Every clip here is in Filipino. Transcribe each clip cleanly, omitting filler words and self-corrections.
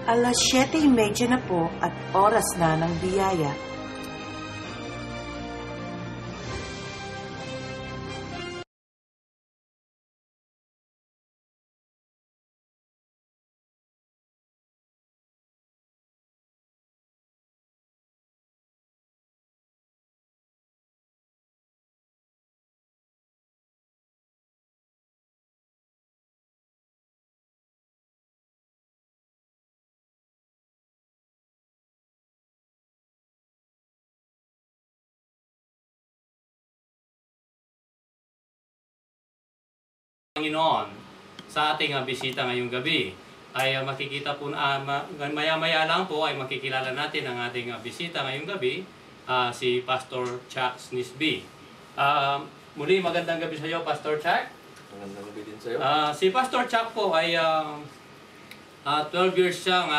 Alas 7:30 na po at oras na ng biyaya. Panginoon, sa ating bisita ngayong gabi ay makikita po na maya-maya lang po ay makikilala natin ang ating bisita ngayong gabi, si Pastor Chuck Snisby. Muli magandang gabi sa iyo, Pastor Chuck. Magandang gabi din sa iyo. Si Pastor Chuck po ay 12 years siyang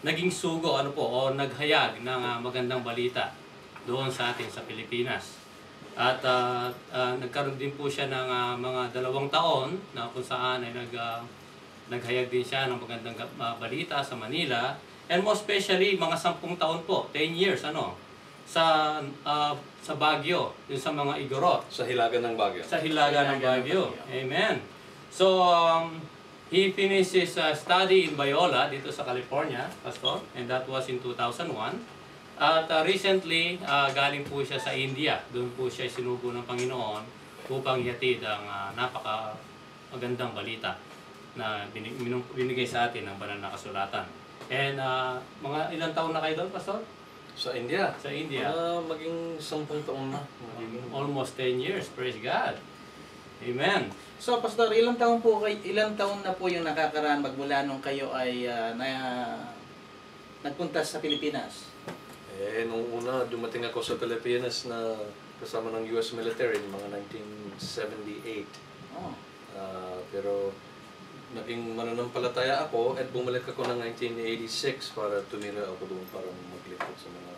naging sugo o naghayag ng magandang balita doon sa atin sa Pilipinas. At nagkaroon din po siya ng mga 2 taon na kung saan ay naghayag din siya ng magandang balita sa Manila. And most especially, mga 10 taon po, 10 years, sa Baguio, yung sa mga Igorot. Sa Hilaga ng Baguio. Sa Hilaga ng Baguio. Amen. So, he finished his study in Biola, dito sa California, Pastor, and that was in 2001. At recently, galing po siya sa India. Doon po siya sinugo ng Panginoon upang ihatid ang napaka-magandang balita na binigay sa atin ng banal na kasulatan. And mga ilang taon na kayo doon, Pastor? Sa India? Sa India. Maging 10 taon na. Almost 10 years. Praise God. Amen. So, Pastor, ilang taon na po yung nakakaraan magmula nung kayo ay nagpunta sa Pilipinas? Nung una, dumating ako sa Pilipinas na kasama ng US military, mga 1978. Oh. Pero naging mananampalataya ako at bumalik ako ng 1986 para tumira ako doon para maglingkod sa mga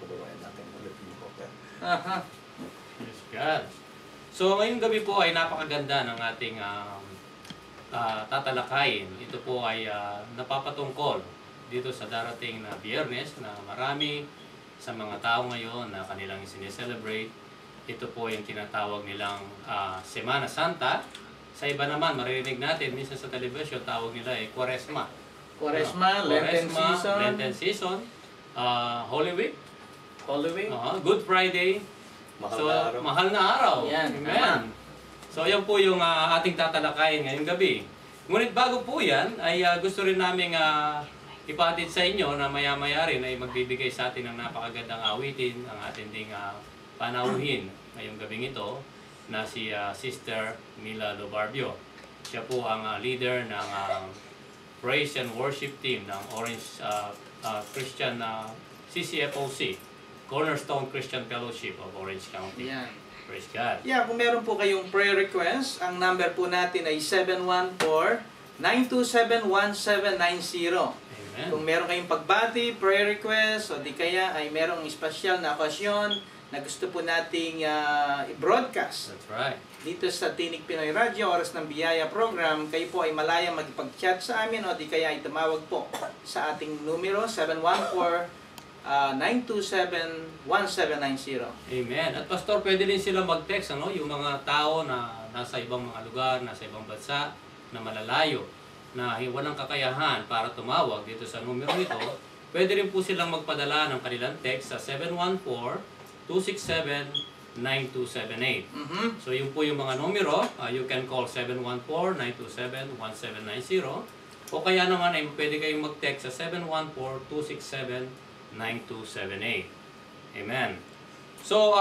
kababayan natin na Filipino. Aha. Praise God. So, ngayong gabi po ay napakaganda ng ating tatalakayin. Ito po ay napapatungkol dito sa darating na Biyernes na marami sa mga tao ngayon na kanilang sineselebrate. Ito po yung tinatawag nilang Semana Santa. Sa iba naman, maririnig natin minsan sa television, tawag nila ay Quaresma. Quaresma, Lenten season, Holy Week, Holy Week, Good Friday. Mahal na araw. Yan. Amen. So, yan po yung ating tatalakayin ngayong gabi. Ngunit bago po yan, ay gusto rin namin ipatid sa inyo na maya-maya rin ay magbibigay sa atin ng napakagandang awitin, ang ating ding panauhin ngayong gabing ito na si Sister Mila Lobarbio. Siya po ang leader ng Praise and Worship Team ng Orange Christian CCFOC, Cornerstone Christian Fellowship of Orange County. Yan. Praise God. Yeah, kung meron po kayong prayer request, ang number po natin ay 714-927-1790. Kung meron kayong pagbati, prayer request, o di kaya ay merong espesyal na okasyon na gusto po nating i-broadcast. That's right. Dito sa Tinig Pinoy Radio, Oras ng Biyaya program, kayo po ay malayang magpag-chat sa amin o di kaya ay tumawag po sa ating numero 714-927-1790. Amen. At Pastor, pwede din sila mag-text, yung mga tao na nasa ibang mga lugar, nasa ibang bansa, na malalayo, na walang kakayahan para tumawag dito sa numero nito, pwede rin po silang magpadala ng kanilang text sa 714-267-9278. So yun po yung mga numero. You can call 714-927-1790 o kaya naman ay pwede kayong mag-text sa 714-267-9278. Amen. So,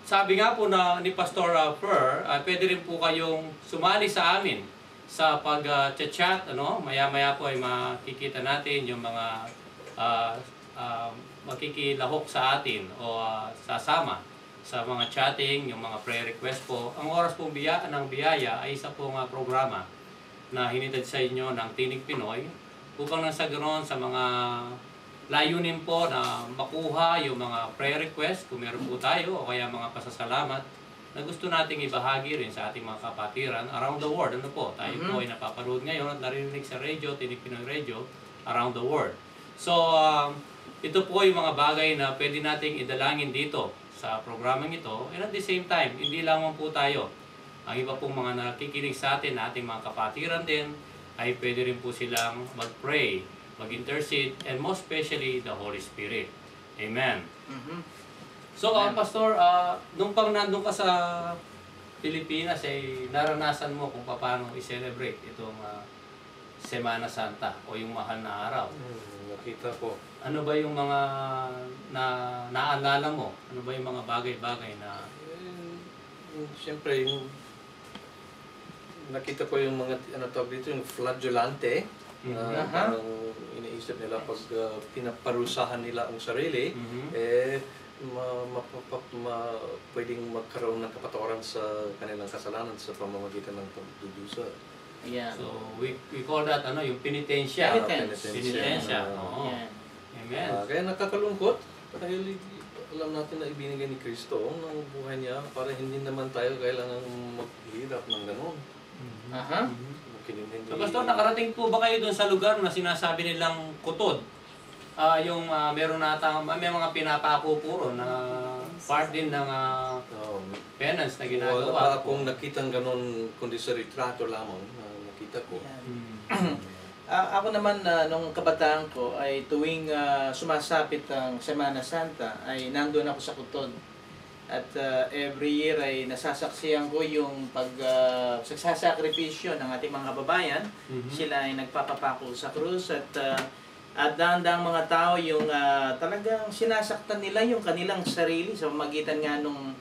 sabi nga po ni Pastor Per, pwede rin po kayong sumali sa amin sa pag-chat, maya-maya po ay makikita natin yung mga makikilahok sa atin o sasama sa mga chatting, yung mga prayer request po. Ang oras pong ng biyaya ay isa pong programa na hinitid sa inyo ng Tinig Pinoy upang nang sa ganoon sa mga layunin po na makuha yung mga prayer request kung meron po tayo o kaya mga pasasalamat na na gusto nating ibahagi rin sa ating mga kapatiran around the world. Ano po? Tayo po ay napapanood ngayon at narinig sa radio, tinig Pinoy Radio, around the world. So, ito po yung mga bagay na pwede nating idalangin dito sa programang ito. And at the same time, hindi lamang po tayo. Ang iba pong mga nakikinig sa atin, ating mga kapatiran din, ay pwede rin po silang mag-pray, mag-intercede, and most especially the Holy Spirit. Amen. So, Pastor, nung pang nandun ka sa Pilipinas, ay naranasan mo kung paano i-celebrate itong Semana Santa o yung mahal na araw. Nakita ko. Ano ba yung mga naalala mo? Ano ba yung mga bagay-bagay na... Siyempre, nakita ko yung mga, tawag dito, yung flagellante. Parang iniisip nila pag pinaparusahan nila ang sarili, pwedeng magkaroon ng kapatawaran sa kanilang kasalanan sa pamamagitan ng pagdudusa. Yeah. So, we call that, yung penitensya. Penitensya. Oo. Amen. Kaya nakakalungkot dahil alam natin na ibinigay ni Kristo ng buhay niya para hindi naman tayo kailangan maghirap ng gano'n. So, Pastor, nakarating po ba kayo dun sa lugar na sinasabi nilang kutod? Meron may mga pinapako puro na part din ng penance na ginagawa. Wala akong nakitang gano'n kundi sa retrato lamang na nakita ko. Ako naman, nung kabataan ko, ay tuwing sumasapit ang Semana Santa, ay nandun ako sa Kutod. At every year ay nasasaksiyan ko yung pagsasakripisyo ng ating mga kababayan. Sila ay nagpapapako sa krus at dahan-dahang mga tao yung talagang sinasaktan nila yung kanilang sarili sa pamagitan nga nung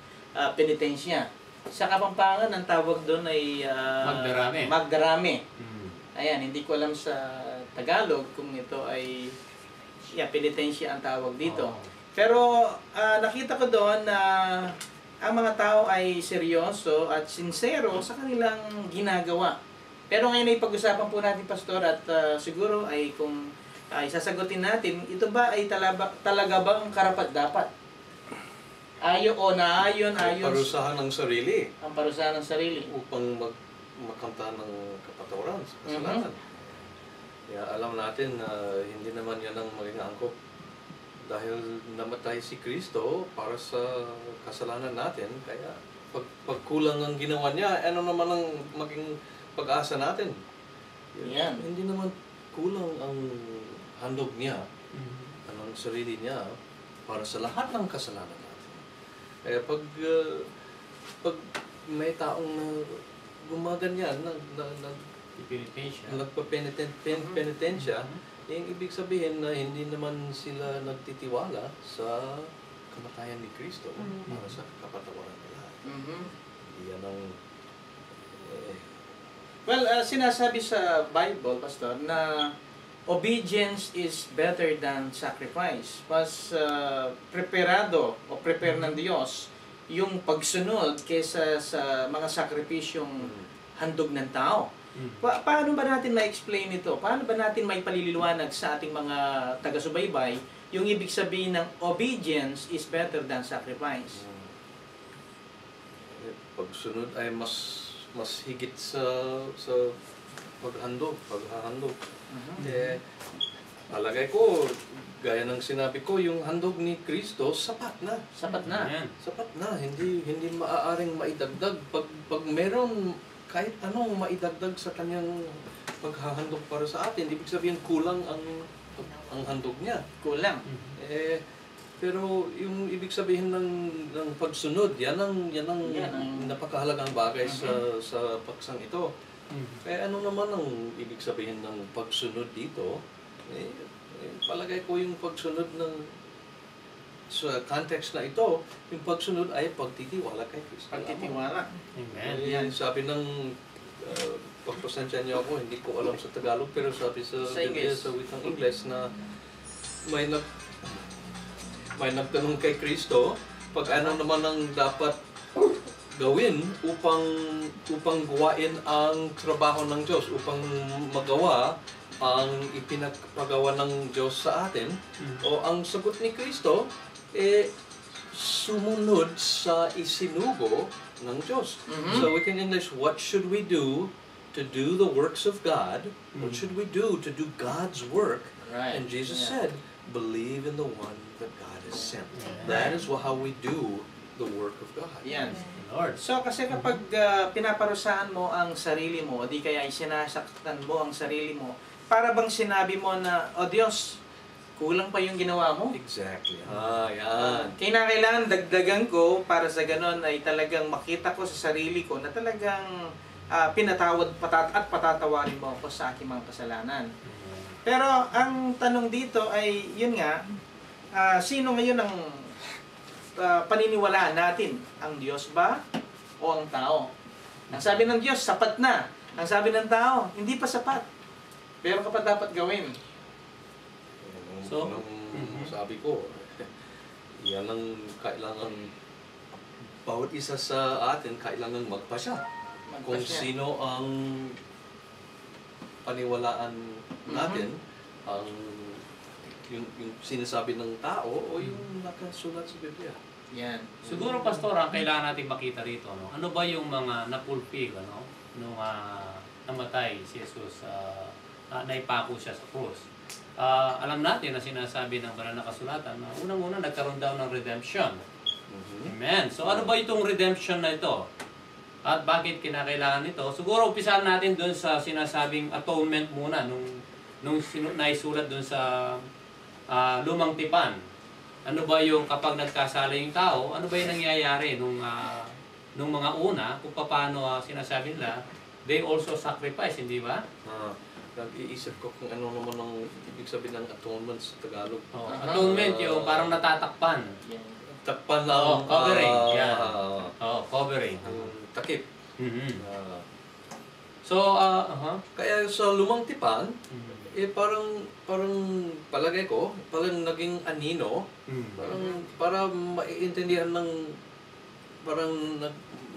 penitensya. Sa Kapampangan, ang tawag doon ay magdarami. Ayan, hindi ko alam sa Tagalog kung ito ay penitensya ang tawag dito. Pero nakita ko doon na ang mga tao ay seryoso at sincero sa kanilang ginagawa. Pero ngayon ay pag-usapan po natin, Pastor, at siguro ay kung isasagutin natin, ito ba ay talaga ba ang karapat-dapat? Naayon Parusahan ng sarili. ang parusahan ng sarili. Upang makamta ng kapatawaran sa kasalanan. Kaya alam natin na hindi naman yan ang maging angkop. Dahil namatay si Kristo para sa kasalanan natin, kaya pag kulang ang ginawa niya, ano naman ang maging pag-asa natin? Yan. Hindi naman kulang ang handog niya, ang sarili niya, para sa lahat ng kasalanan natin. Kaya pag may taong gumaganyan, nagpa-penitensya, yung ibig sabihin na hindi naman sila nagtitiwala sa kamatayan ni Kristo para sa kapatawaran nila. Yan ang... Well, sinasabi sa Bible, Pastor, na obedience is better than sacrifice. Mas preparado o prepare ng Diyos yung pagsunod kaysa sa mga sakripisyong handog ng tao. Paano ba natin ma-explain ito? Paano ba natin may paliliwanag sa ating mga taga-subaybay yung ibig sabihin ng obedience is better than sacrifice? Pagsunod ay mas higit sa paghahandog. Alagay ko, gaya ng sinabi ko, yung handog ni Kristo sapat na. Sapat na. Sapat na, hindi maaaring maidagdag pag meron kahit anong maidagdag sa kanyang paghahandog para sa atin. Ibig sabihin kulang ang handog niya. Kulang. Pero yung ibig sabihin ng pagsunod, yan ang napakahalagang bagay sa paksang ito. Kaya ano naman ang ibig sabihin ng pagsunod dito? Palagay ko yung pagsunod sa context na ito, yung pagsunod ay pagtitiwala kay Kristo. Pagtitiwala. Amen. Sabi ng pagpasensya niyo ako, hindi ko alam sa Tagalog, pero sabi sa witang Ingles na may nagtanong kay Kristo, pag ano naman ang dapat gawin upang gawain ang trabaho ng Diyos, upang magawa ang ipinagpagawa ng Diyos sa atin, o ang sagot ni Kristo, sumunod sa isinugo ng Diyos. So we can English, what should we do to do the works of God? What should we do to do God's work? Right. And Jesus Yeah. said, believe in the one that God has sent. That is how we do the work of God. Yan. Lord. So kasi kapag pinaparusahan mo ang sarili mo, o di kaya ay sinasaktan mo ang sarili mo, para bang sinabi mo na, o Diyos, kulang pa yung ginawa mo. Exactly. Yan. Kailangan dagdagan ko para sa ganon ay talagang makita ko sa sarili ko na talagang pinatawad at patatawarin mo ako sa aking mga kasalanan. Pero ang tanong dito ay, yun nga, sino ngayon ang paniniwalaan natin? Ang Diyos ba o ang tao? Ang sabi ng Diyos, sapat na. Ang sabi ng tao, hindi pa sapat. Pero kapag dapat gawin. So, sabi ko, yan ang kailangan, bawat isa sa atin kailangan magpasya. Kung sino ang paniwalaan natin, ang yung sinasabi ng tao o yung nakasulat sa Biblia. Yan. Siguro, Pastor, ang kailangan natin makita rito, no? Ano ba yung mga napulpig, ano? Nung namatay si Jesus, naipako siya sa krus. Alam natin na sinasabi ng banal na kasulatan na unang-una nagkaroon daw ng redemption. Amen. So ano ba itong redemption na ito? At bakit kinakailangan ito? Siguro umpisahan natin doon sa sinasabing atonement muna nung naisulat doon sa lumang tipan. Ano ba yung kapag nagkasala yung tao, ano ba yung nangyayari nung mga una, kung paano sinasabi nila, they also sacrifice, hindi ba? Nag-iisip ko kung ano naman ang ibig sabihin ng atonement sa Tagalog. Atonement yung parang natatakpan. Takpan lang. Covering. Covering. Takip. So, Kaya sa lumang tipan, parang palagay ko, parang naging anino, para maiintindihan ng,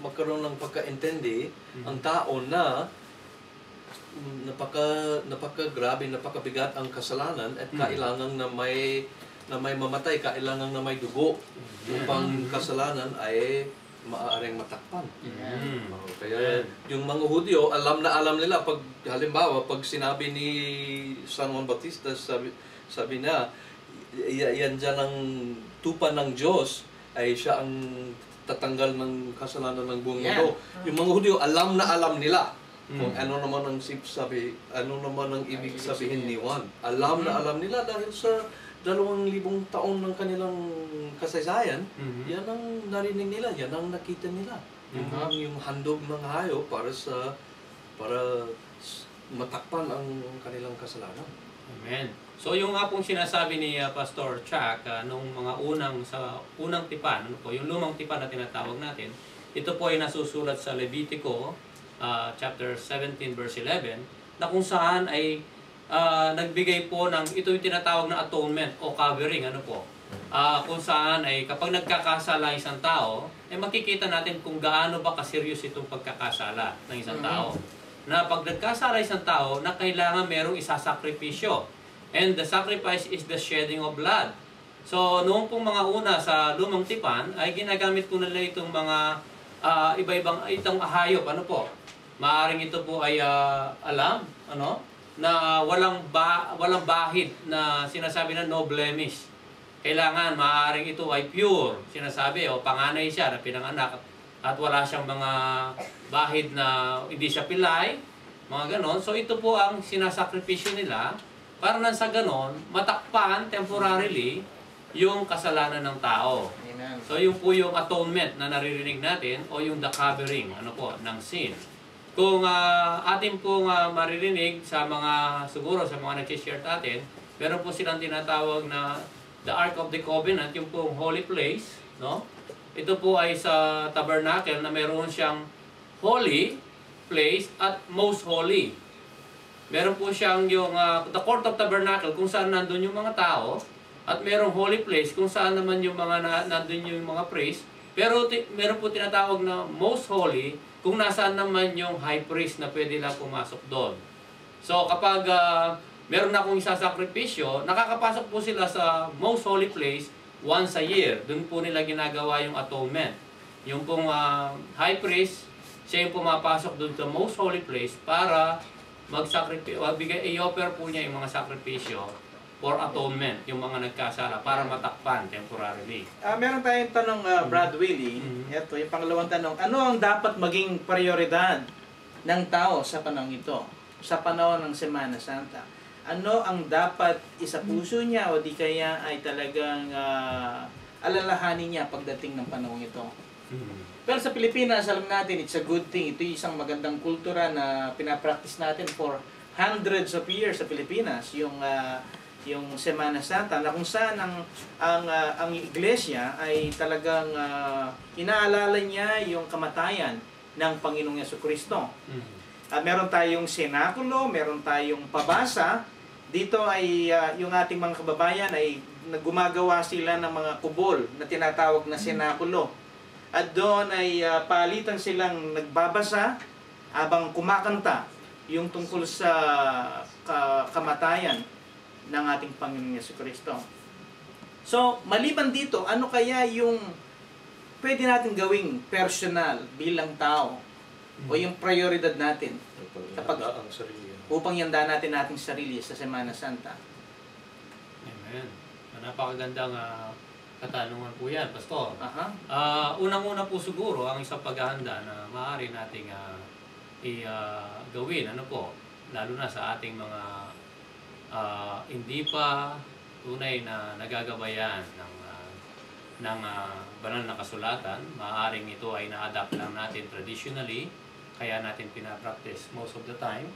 magkaroon ng pagkaintindi ang tao na napakagrabe, napakabigat ang kasalanan at kailangan na may mamatay, kailangan na may dugo upang kasalanan ay maaaring matakpan. Kaya yung mga Hudyo, alam nila pag halimbawa pag sinabi ni San Juan Bautista, sabi na yan dyan ang tupa ng Diyos, ay siya ang tatanggal ng kasalanan ng buong mundo. Yung mga Hudyo, alam nila kung ano naman ang ibig sabihin ni Juan. Alam nila dahil sa 2,000 taon ng kanilang kasaysayan, yan ang narinig nila, yan ang nakita nila. Yung handog ng hayop para matakpan ang kanilang kasalanan. Amen. So yung nga pong sinasabi ni Pastor Chuck nung mga unang tipan, yung lumang tipan na tinatawag natin, ito po ay nasusulat sa Levitico chapter 17 verse 11, na kung saan ay nagbigay po ng, ito yung tinatawag na atonement o covering, kung saan ay kapag nagkakasala isang tao, ay makikita natin kung gaano ba kaseryos itong pagkakasala ng isang tao. Na pag nagkasala isang tao, na kailangan merong isasakripisyo. And the sacrifice is the shedding of blood. So, noong pong mga una sa lumang tipan, ay ginagamit po nila itong mga iba-ibang itong hayop, Maaring ito po ay na walang bahid, na sinasabi na no blemish. Kailangan maaring ito ay pure, sinasabi, o panganay siya na pinanganak at wala siyang mga bahid na hindi siya pilay, mga ganon. So ito po ang sinasakripisyo nila para nang sa ganon matakpan temporarily yung kasalanan ng tao. Amen. So yung po yung atonement na naririnig natin o yung the covering ng sin. Kung atin pong maririnig sa mga, siguro sa mga nag-share natin, meron po silang tinatawag na the Ark of the Covenant, yung pong holy place, Ito po ay sa tabernacle na meron siyang holy place at most holy. Meron po siyang yung the court of tabernacle kung saan nandun yung mga tao, at merong holy place kung saan naman yung mga nandun yung mga priest. Pero meron po tinatawag na most holy kung nasaan naman yung high priest na pwede lang pumasok doon. So kapag meron na akong isasakripisyo, nakakapasok po sila sa most holy place once a year, dun po nila ginagawa yung atonement. Yung pong high priest, siya yung pumapasok dun sa most holy place para i-offer po niya yung mga sakripisyo for atonement, yung mga nagkasala, para matakpan temporarily. Meron tayong tanong, Brad Willie. Ito, yung pangalawang tanong. Ano ang dapat maging prioridad ng tao sa panahon ito? Sa panahon ng Semana Santa? Ano ang dapat isa puso niya o di kaya ay talagang alalahanin niya pagdating ng panahon ito? Pero sa Pilipinas, alam natin, it's a good thing. Ito yung isang magandang kultura na pinapractice natin for hundreds of years sa Pilipinas. Yung Semana Santa na kung saan ang iglesia ay talagang inaalala niya yung kamatayan ng Panginoong Jesucristo. Meron tayong senakulo, meron tayong pabasa. Dito ay yung ating mga kababayan ay gumagawa sila ng mga kubol na tinatawag na senakulo. At doon ay palitan silang nagbabasa habang kumakanta yung tungkol sa kamatayan ng ating Panginoong Jesucristo. So, maliban dito, ano kaya yung pwede natin gawing personal bilang tao o yung prioridad natin upang yanda natin ating sarili sa Semana Santa? Amen. Napakagandang katanungan po yan, Pastor. Aha. Unang-una po siguro, ang isang paghahanda na maaari nating gawin, lalo na sa ating mga hindi pa tunay na nagagabayan ng banal na kasulatan. Maaaring ito ay na-adapt lang natin traditionally, kaya natin pinapractice most of the time.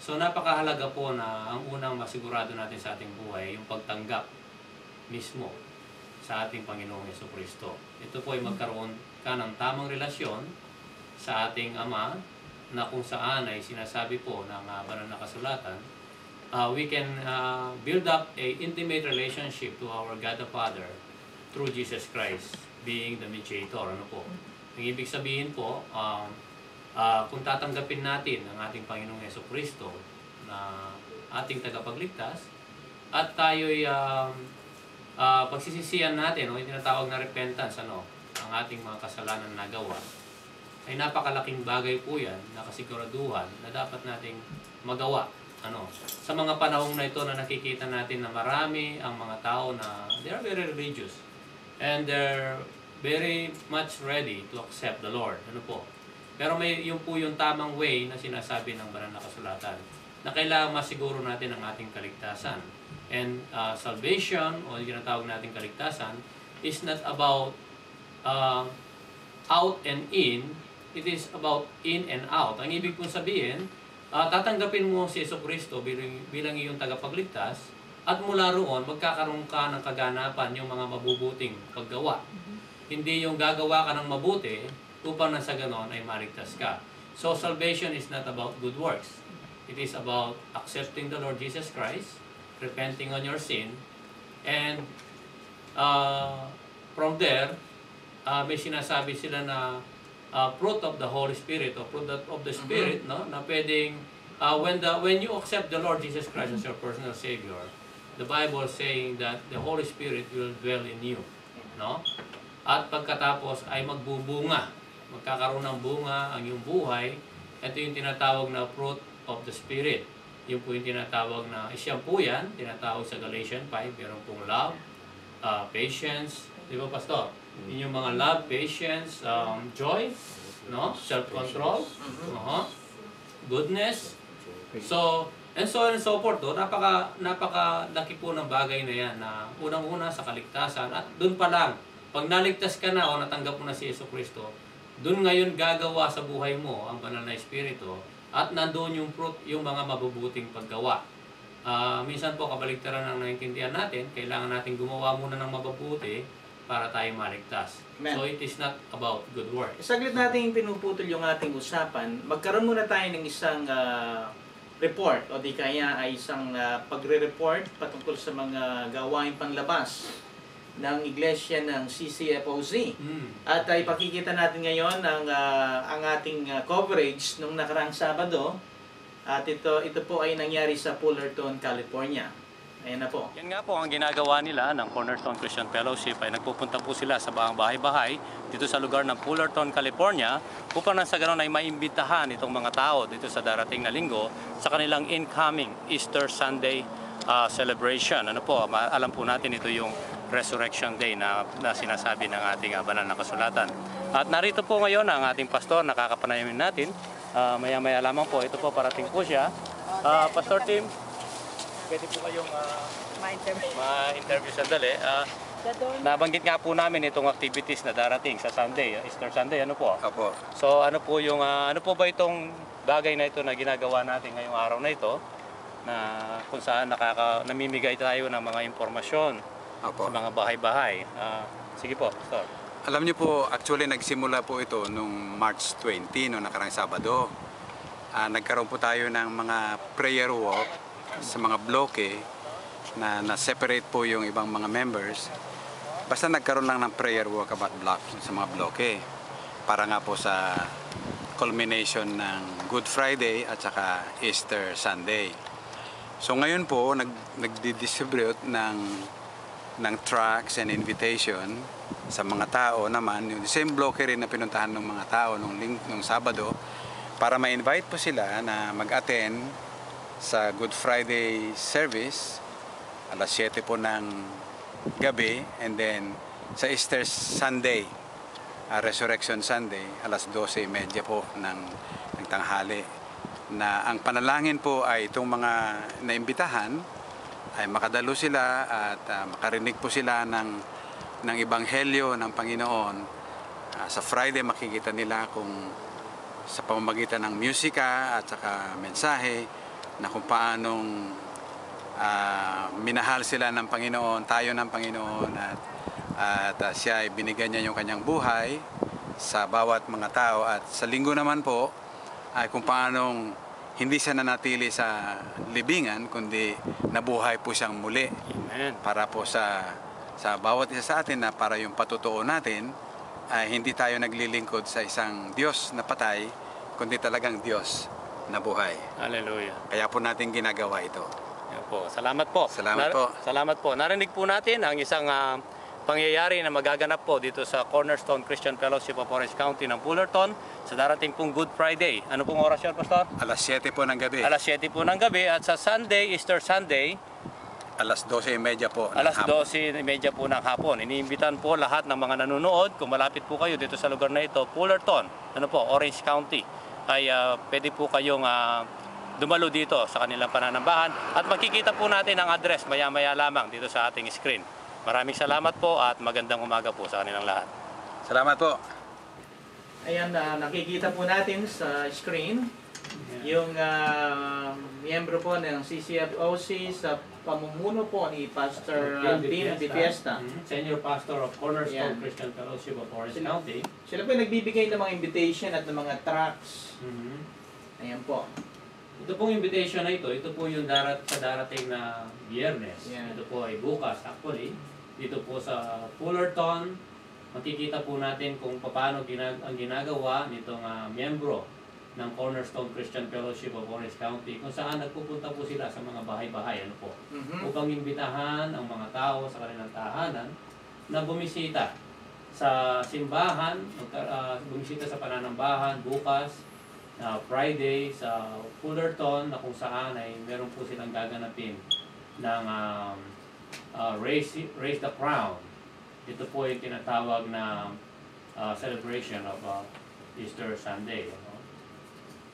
So napakahalaga po na ang unang masigurado natin sa ating buhay, yung pagtanggap mismo sa ating Panginoong Jesucristo. Ito po ay magkaroon ka ng tamang relasyon sa ating Ama, na kung saan ay sinasabi po ng banal na kasulatan, we can build up a intimate relationship to our God the Father through Jesus Christ being the mediator. Ang ibig sabihin po, kung tatanggapin natin ang ating Panginoong Jesucristo na ating tagapagligtas, at tayo'y pagsisisihan natin, yung tinatawag na repentance, ang ating mga kasalanan na nagawa, ay napakalaking bagay po yan, nakasiguraduhan na dapat nating magawa. Sa mga panahong na ito na nakikita natin na marami ang mga tao na they are very religious and they're very much ready to accept the Lord. Pero may yun po yung tamang way na sinasabi ng banal na kasulatan na kailangan masiguro natin ang ating kaligtasan. And salvation, o yung tinatawag nating kaligtasan, is not about out and in, it is about in and out. Ang ibig kong sabihin, tatanggapin mo si Jesucristo bilang iyong tagapagligtas, at mula roon, magkakaroon ka ng kaganapan yung mga mabubuting paggawa. Hindi yung gagawa ka ng mabuti upang nasa ganon ay maligtas ka. So, salvation is not about good works. It is about accepting the Lord Jesus Christ, repenting on your sin, and from there, may sinasabi sila na fruit of the Holy Spirit or fruit of the Spirit, na pwedeng when you accept the Lord Jesus Christ as your personal Savior, the Bible is saying that the Holy Spirit will dwell in you, at pagkatapos ay magbubunga, magkakaroon ng bunga ang iyong buhay. Ito yung tinatawag na fruit of the Spirit. Yung po yung tinatawag na, siyang po yan, tinatawag sa Galatians 5, meron pong love, patience, di ba, Pastor? Yun yung mga love, patience, joy, self-control, goodness, and so on and so forth. Napakalaki po ng bagay na yan na unang-una sa kaligtasan, at doon pa lang, pag naligtas ka na o natanggap mo na si Jesucristo, doon ngayon gagawa sa buhay mo ang banal na Espiritu, at nandoon yung fruit, yung mga mabubuting paggawa. Minsan po, kabaligtaran ang naintindihan natin, kailangan natin gumawa muna ng mabubuti para tayo maligtas. Amen. So it is not about good work. Saglit natin pinuputol yung ating usapan. Magkaroon muna tayo ng isang report o di kaya ay isang pagre-report patungkol sa mga gawain panlabas ng iglesia ng CCFOC. At ipakikita natin ngayon ang ating coverage nung nakaraang Sabado. At ito po ay nangyari sa Fullerton, California. Ayan na po. Yan nga po ang ginagawa nila ng Cornerstone Christian Fellowship ay nagpupunta po sila sa mga bahay-bahay dito sa lugar ng Fullerton, California upang nang sa ganon ay maimbitahan itong mga tao dito sa darating na linggo sa kanilang incoming Easter Sunday celebration. Ano po, alam po natin ito yung Resurrection Day na sinasabi ng ating banal na kasulatan. At narito po ngayon ang ating pastor, nakakapanayamin natin. Maya-maya lamang po, ito po parating po siya. Pastor Tim, pwede po kayong ma-interview sandali. Nabanggit nga po namin itong activities na darating sa Sunday, Easter Sunday, ano po? Opo. So ano po yung ano po ba itong bagay na ito na ginagawa natin ngayong araw na ito na kung saan namimigay tayo ng mga impormasyon Opo. sa mga bahay-bahay. Sige po, Pastor. Alam niyo po, actually nagsimula po ito nung March 20, noong nakarang Sabado. Nagkaroon po tayo ng mga prayer walk sa mga bloke na separate po yung ibang mga members. Basta nagkaroon lang ng prayer walk about block sa mga bloke para nga po sa culmination ng Good Friday at saka Easter Sunday. So ngayon po nagdi-distribute ng tracts and invitation sa mga tao naman, yung same bloke rin na pinuntahan ng mga tao nung Sabado para ma-invite po sila na mag-attend sa Good Friday service alas 7 po ng gabi, and then sa Easter Sunday, Resurrection Sunday, alas 12:30 po ng tanghali, na ang panalangin po ay itong mga naimbitahan ay makadalo sila at makarinig po sila ng ebanghelyo ng Panginoon. Sa Friday makikita nila kung sa pamamagitan ng musika at saka mensahe na kung paanong minahal sila ng Panginoon, tayo ng Panginoon, at siya ay binigyan niya yung kanyang buhay sa bawat mga tao. At sa linggo naman po ay kung paanong hindi siya nanatili sa libingan kundi nabuhay po siyang muli. Amen. Para po sa bawat isa sa atin na para yung patutuo natin ay hindi tayo naglilingkod sa isang Diyos na patay kundi talagang Diyos na buhay. Hallelujah. Kaya po natin ginagawa ito. Yan po. Salamat po. Salamat po. Salamat po. Narinig po natin ang isang pangyayari na magaganap po dito sa Cornerstone Christian Fellowship of Orange County ng Fullerton sa darating pong Good Friday. Ano pong oras yun, Pastor? Alas 7 po ng gabi. Alas 7 po ng gabi, at sa Sunday, Easter Sunday, Alas 12:30 po ng alas hapon. 12:30 po ng hapon. Iniimbitan po lahat ng mga nanonood, kung malapit po kayo dito sa lugar na ito, Fullerton, Orange County, ay pwede po kayong dumalo dito sa kanilang pananambahan, at makikita po natin ang address maya-maya lamang dito sa ating screen. Maraming salamat po at magandang umaga po sa kanilang lahat. Salamat po. Ayan, nakikita po natin sa screen yung miyembro po ng CCFOC sa pamumuno po ni Pastor Dean De Fiesta. Senior Pastor of Cornerstone Yan. Christian Fellowship of Orange County. Sila po yung nagbibigay ng mga invitation at ng mga tracts. Ayan po. Ito pong invitation na ito po yung darating na Biyernes. Yeah. Ito po ay bukas actually. Dito po sa Fullerton, makikita po natin kung paano ang ginagawa nitong miyembro ng Cornerstone Christian Fellowship of Orange County, kung saan nagpupunta po sila sa mga bahay-bahay upang imbitahan ang mga tao sa kanilang tahanan na bumisita sa simbahan, bumisita sa pananambahan bukas, Friday sa Fullerton, na kung saan ay meron po silang gaganapin ng Raise the Crown. Ito po yung tinatawag na celebration of Easter Sunday.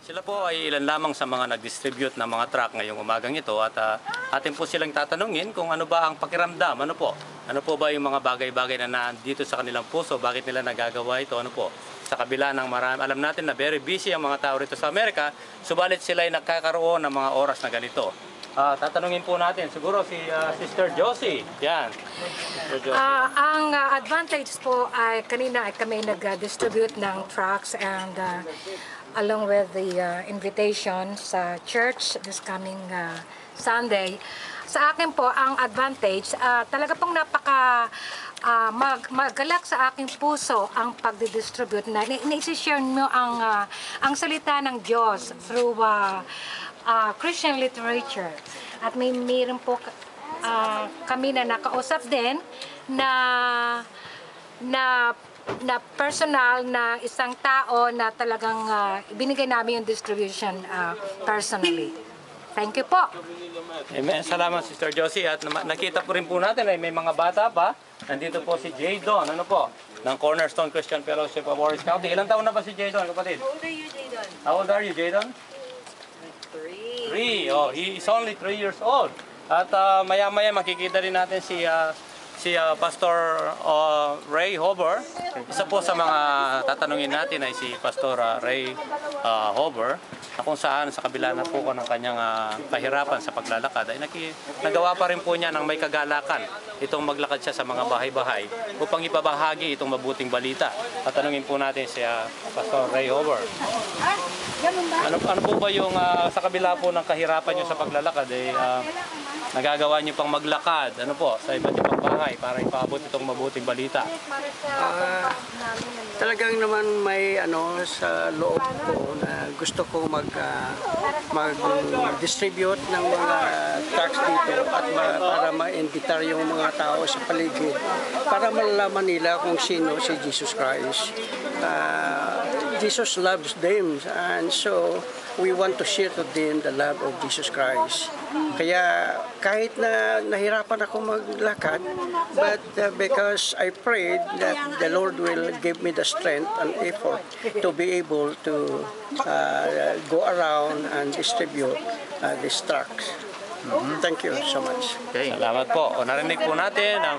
Sila po ay ilan lamang sa mga nag-distribute ng mga truck ngayong umagang ito, at atin po silang tatanungin kung ano ba ang pakiramdam, ano po ba yung mga bagay-bagay na nandito sa kanilang puso, bakit nila nagagawa ito, sa kabila ng marami. Alam natin na very busy ang mga tao rito sa Amerika, subalit sila ay nagkakaroon ng mga oras na ganito. Tatanungin po natin siguro si Sister Josie. Yan. Sister Josie. Ang advantage po ay kanina ay kami nag-distribute ng tracts and along with the invitation sa church this coming Sunday. Sa akin po, ang advantage, talaga pong magalak sa aking puso ang pagdidistribute na isi-share mo ang salita ng Diyos through Christian literature. At mayroon po kami na nakausap din na personal na isang tao na talagang ibinigay namin yung distribution personally. Thank you po. Amen. Salamat, Sister Josie. At nakita po rin po natin ay may mga bata pa. Nandito po si Jadon, ano po, ng Cornerstone Christian Fellowship of Orange County. Ilang taon na ba si Jadon, kapatid? How old are you, Jadon? How old are you, Jadon? 3. Oh, he is only 3 years old. At maya-maya makikita rin natin si Pastor Ray Hover. Isa po sa mga tatanungin natin ay si Pastor Ray Hover, na kung saan sa kabila na po ng kanyang kahirapan sa paglalakad ay nagawa pa rin po niya ng may kagalakan itong maglakad siya sa mga bahay-bahay upang ipabahagi itong mabuting balita. Tatanungin po natin si Pastor Ray Hover. Ano po ba yung sa kabila po ng kahirapan niyo sa paglalakad nagagawa niyo pang maglakad sa iba't ibang bahay para ipaabot itong mabuting balita? Talagang naman may sa loob ko na gusto ko mag-distribute ng mga tracts dito at para ma-invitar yung mga tao sa paligid para malalaman nila kung sino si Jesus Christ. Jesus loves them, and so we want to share to them the love of Jesus Christ. Kaya kahit na nahirapan ako maglakad, but because I prayed that the Lord will give me the strength and effort to be able to go around and distribute these tracts. Thank you so much. Okay. Salamat po. Narinig po natin ang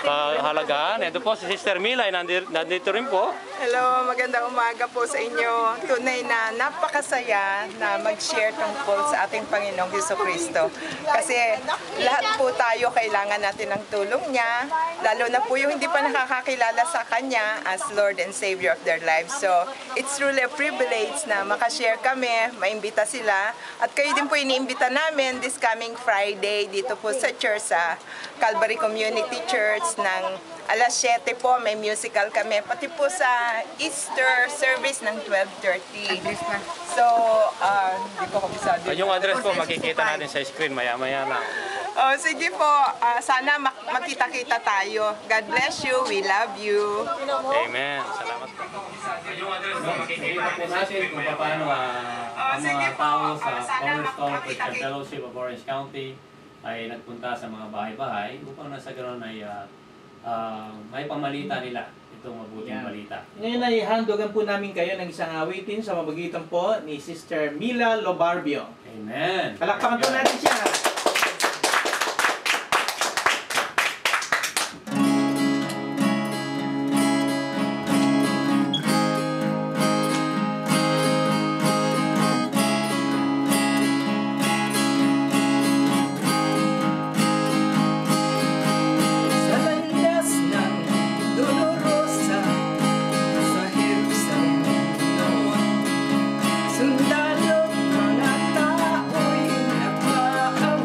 kahalagaan. Ito po si Sister Mila, nandito rin po. Hello, magandang umaga po sa inyo. Tunay na napakasaya na mag-share tungkol sa ating Panginoong Jesucristo. Kasi lahat po tayo kailangan natin ng tulong niya, lalo na po yung hindi pa nakakakilala sa Kanya as Lord and Savior of their lives. So, it's truly a privilege na makashare kami, maimbita sila, at kayo din po iniimbita namin this coming Friday dito po sa church, sa Calvary Community Church ng alas 7 po, may musical kami. Pati po sa Easter service ng 12:30. So, hindi ko kabisado. Yung address po makikita natin sa screen maya-maya lang. Oh, sige po, sana magkita-kita tayo. God bless you, we love you. Amen. Salamat po. Yung address po makikita po natin kung paano ang mga tao sa Cornerstone Christian Fellowship of Orange County ay nagpunta sa mga bahay-bahay upang nasa ganoon ay may pamalita nila itong mabuting balita. Ngayon ay handogan po namin kayo ng isang awitin sa mamagitan po ni Sister Mila Lobarbio. Amen. Palakpakan po natin siya. Sundalo, mga tao'y nagpaalam.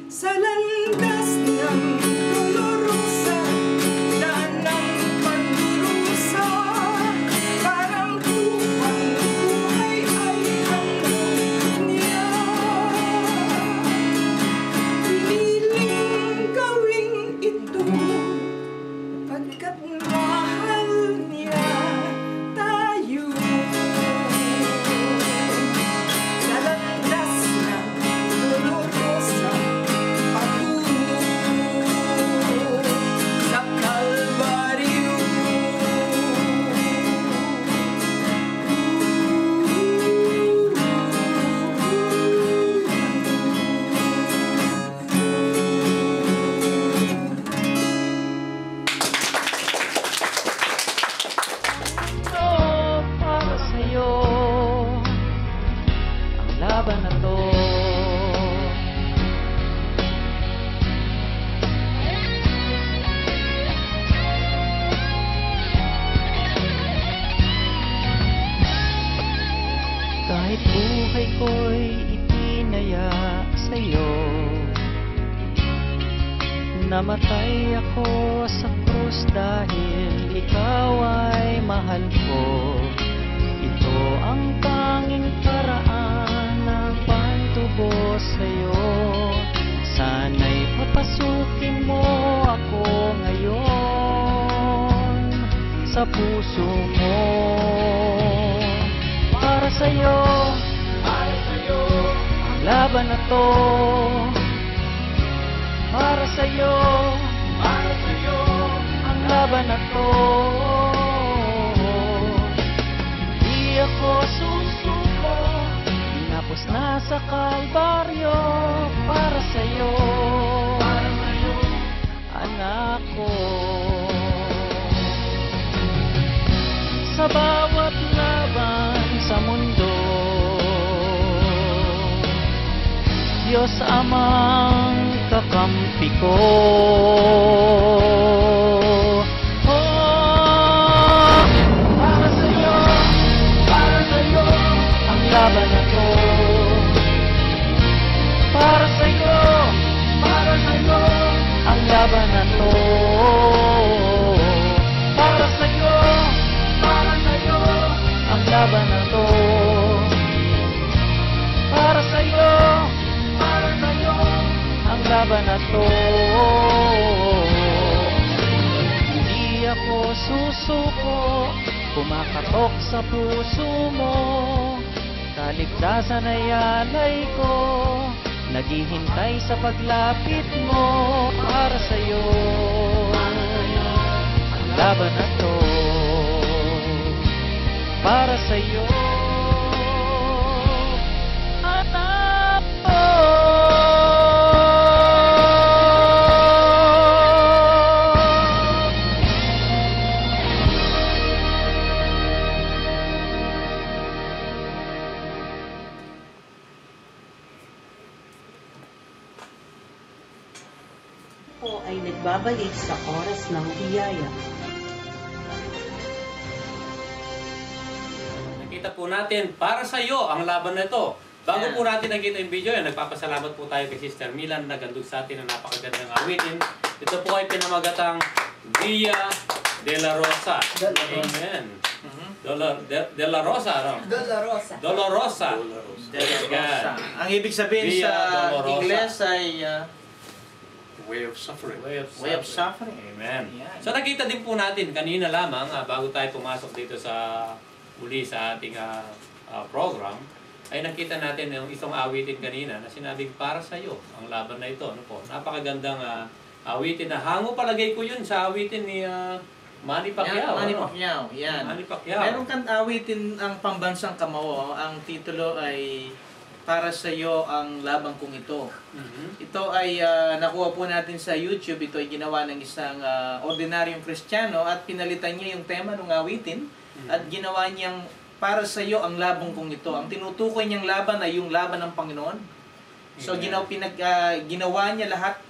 sa landas ng dolorosa, daan ng pagdurusa, parang tupang buhay ay handog niya. Piniling gawin ito pagkat mahal niya tayo. Sa landas ng dolorosa, patungo sa Kalbaryo. Ito para sa'yo ang laban na to. Kahit buhay ko'y itinaya sa'yo, namatay ako sa krus dahil ikaw ay mahal ko. Ito ang tanging paraan ng pagtubos sa'yo. Sana'y papasukin mo ako ngayon sa puso mo. Para sa'yo, ang laban na to. Para sa'yo, ang laban na to. Di ako susuko, tinapos na sa Kalbaryo. Para sa'yo, anak ko. Sa bawat laban sa mundo, Diyos amang kakampi ko. Oh, para sa'yo ang laban na to. Para sa'yo ang laban na to. Para sa'yo ang laban na to. Para sa'yo ang laban na to. Hindi ako susuko, kumakatok sa puso mo. Kaligtasan ay alay ko, naghihintay sa paglapit mo. Para sa'yo ang laban na to. Para sa'yo, anak ko. Po ay nagbabalik sa oras ng biyaya. Nakita po natin, para sa iyo ang laban na ito. Bago po natin nakita yung video yan, nagpapasalamat po tayo kay Sister Milan na gandog sa atin ng napakagandang awitin. Ito po ay pinamagatang Via de la Rosa. Amen. De la Rosa, no? Dolorosa. Dolorosa. Ang ibig sabihin Via sa Dolorosa. Ingles ay Way of suffering. way of suffering. Amen. Yan. So nakita din po natin kanina lamang, bago tayo pumasok dito sa uli sa ating program, ay nakita natin yung isang awitin kanina na sinabing para sa iyo ang laban na ito. Ano po? Napakagandang awitin na hango palagay ko yun sa awitin ni Manny Pacquiao. Manny Pacquiao, yan. Manny Pacquiao. Meron kang awitin ang pambansang Kamao. Ang titulo ay Para sa iyo ang laban kong ito. Ito ay nakuha po natin sa YouTube. Ito ay ginawa ng isang ordinaryong Kristiyano at pinalitan niya yung tema ng awitin at ginawa niyang para sa iyo ang laban kong ito. Ang tinutukoy niyang laban ay yung laban ng Panginoon. So ginawa niya lahat